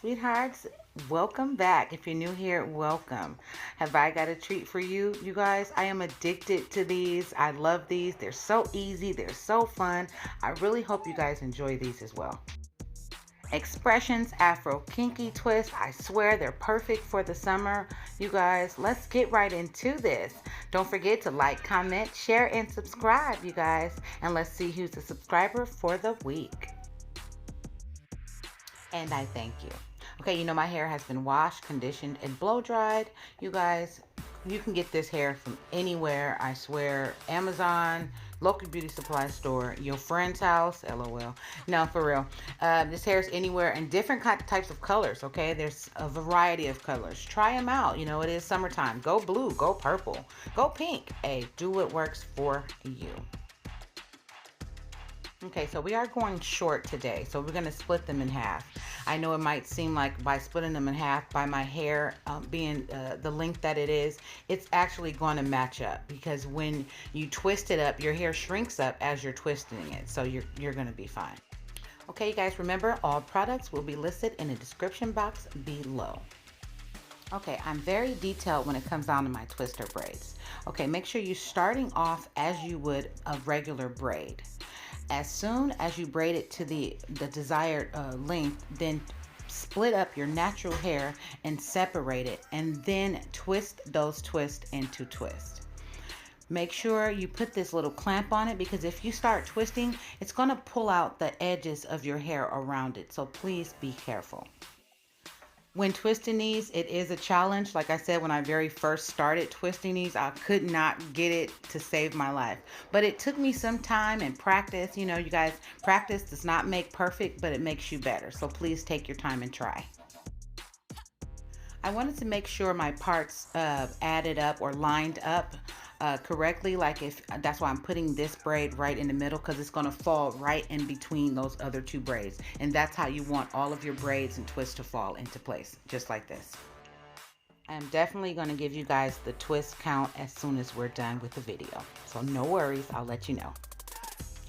sweethearts, welcome back. If you're new here, welcome. Have I got a treat for you, you guys? I am addicted to these. I love these. They're so easy, they're so fun. I really hope you guys enjoy these as well. Expressions Afro Kinky Twist. I swear they're perfect for the summer. You guys, let's get right into this. Don't forget to like, comment, share, and subscribe, you guys. And let's see who's the subscriber for the week. And I thank you. Okay, you know my hair has been washed, conditioned, and blow dried. You guys, you can get this hair from anywhere, I swear. Amazon, local beauty supply store, your friend's house, lol. No, for real. This hair is anywhere in different types of colors, okay? There's a variety of colors. Try them out. You know, it is summertime. Go blue, go purple, go pink. Hey, do what works for you. Okay, so we are going short today, so we're going to split them in half. I know it might seem like by splitting them in half, by my hair being the length that it is, it's actually going to match up because when you twist it up, your hair shrinks up as you're twisting it, so you're going to be fine. Okay, you guys, remember all products will be listed in the description box below. Okay, I'm very detailed when it comes down to my twister braids. Okay, make sure you're starting off as you would a regular braid. As soon as you braid it to the desired length, then split up your natural hair and separate it, and then twist those twists into twists. Make sure you put this little clamp on it because if you start twisting, it's going to pull out the edges of your hair around it. So please be careful. When twisting these, it is a challenge. Like I said, when I very first started twisting these, I could not get it to save my life. But it took me some time and practice. You know, you guys, practice does not make perfect, but it makes you better. So please take your time and try. I wanted to make sure my parts added up or lined up correctly. Like if that's why I'm putting this braid right in the middle because it's going to fall right in between those other two braids. And that's how you want all of your braids and twists to fall into place, just like this. I'm definitely going to give you guys the twist count as soon as we're done with the video. So no worries, I'll let you know.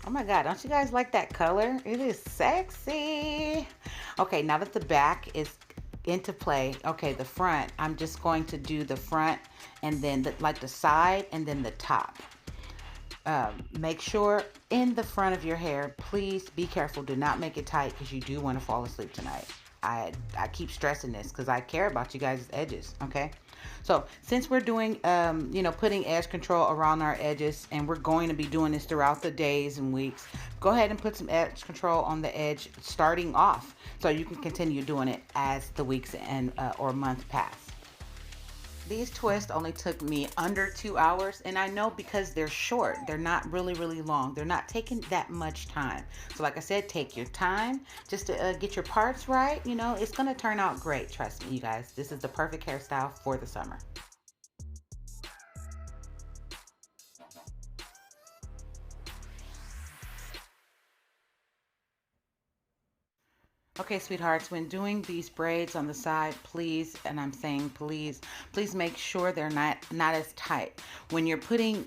Oh my God, don't you guys like that color? It is sexy. Okay, now that the back is into play, okay, the front, I'm just going to do the front and then like the side and then the top. Make sure in the front of your hair, please be careful. Do not make it tight because you do want to fall asleep tonight. I keep stressing this because I care about you guys' edges, okay? So since we're doing, putting edge control around our edges, and we're going to be doing this throughout the days and weeks, go ahead and put some edge control on the edge starting off so you can continue doing it as the weeks and or month pass. These twists only took me under 2 hours, and I know because they're short, they're not really long. They're not taking that much time. So like I said, take your time just to get your parts right. You know, it's going to turn out great. Trust me, you guys. This is the perfect hairstyle for the summer. Okay, sweethearts, when doing these braids on the side, please, and I'm saying please make sure they're not as tight. When you're putting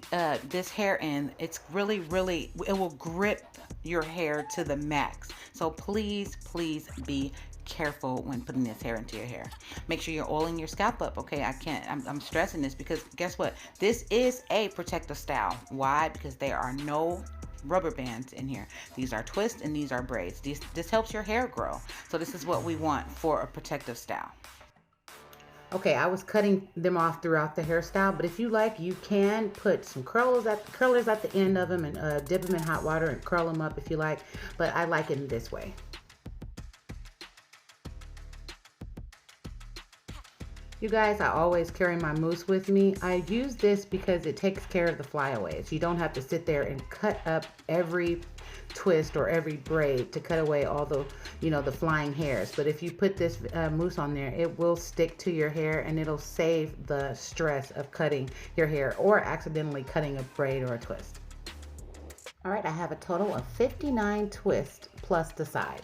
this hair in, it's really, it will grip your hair to the max. So please be careful when putting this hair into your hair. Make sure you're oiling your scalp up, okay? I'm stressing this because guess what? This is a protective style. Why? Because there are no rubber bands in here. These are twists and these are braids. This helps your hair grow. So this is what we want for a protective style. Okay, I was cutting them off throughout the hairstyle, but if you like, you can put some curlers at the end of them and dip them in hot water and curl them up if you like, but I like it in this way. You guys, I always carry my mousse with me. I use this because it takes care of the flyaways. You don't have to sit there and cut up every twist or every braid to cut away all the, the flying hairs. But if you put this mousse on there, it will stick to your hair and it'll save the stress of cutting your hair or accidentally cutting a braid or a twist. All right, I have a total of 59 twists plus the sides.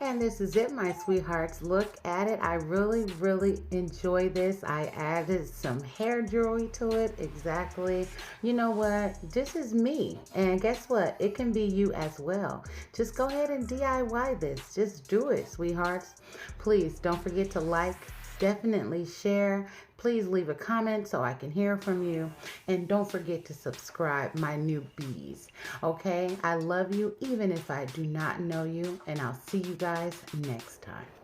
And this is it, my sweethearts. Look at it. I really, really enjoy this. I added some hair jewelry to it. Exactly. You know what? This is me. And guess what? It can be you as well. Just go ahead and DIY this. Just do it, sweethearts. Please don't forget to like, definitely share. Please leave a comment so I can hear from you. And don't forget to subscribe, my newbies. Okay? I love you even if I do not know you. And I'll see you guys next time.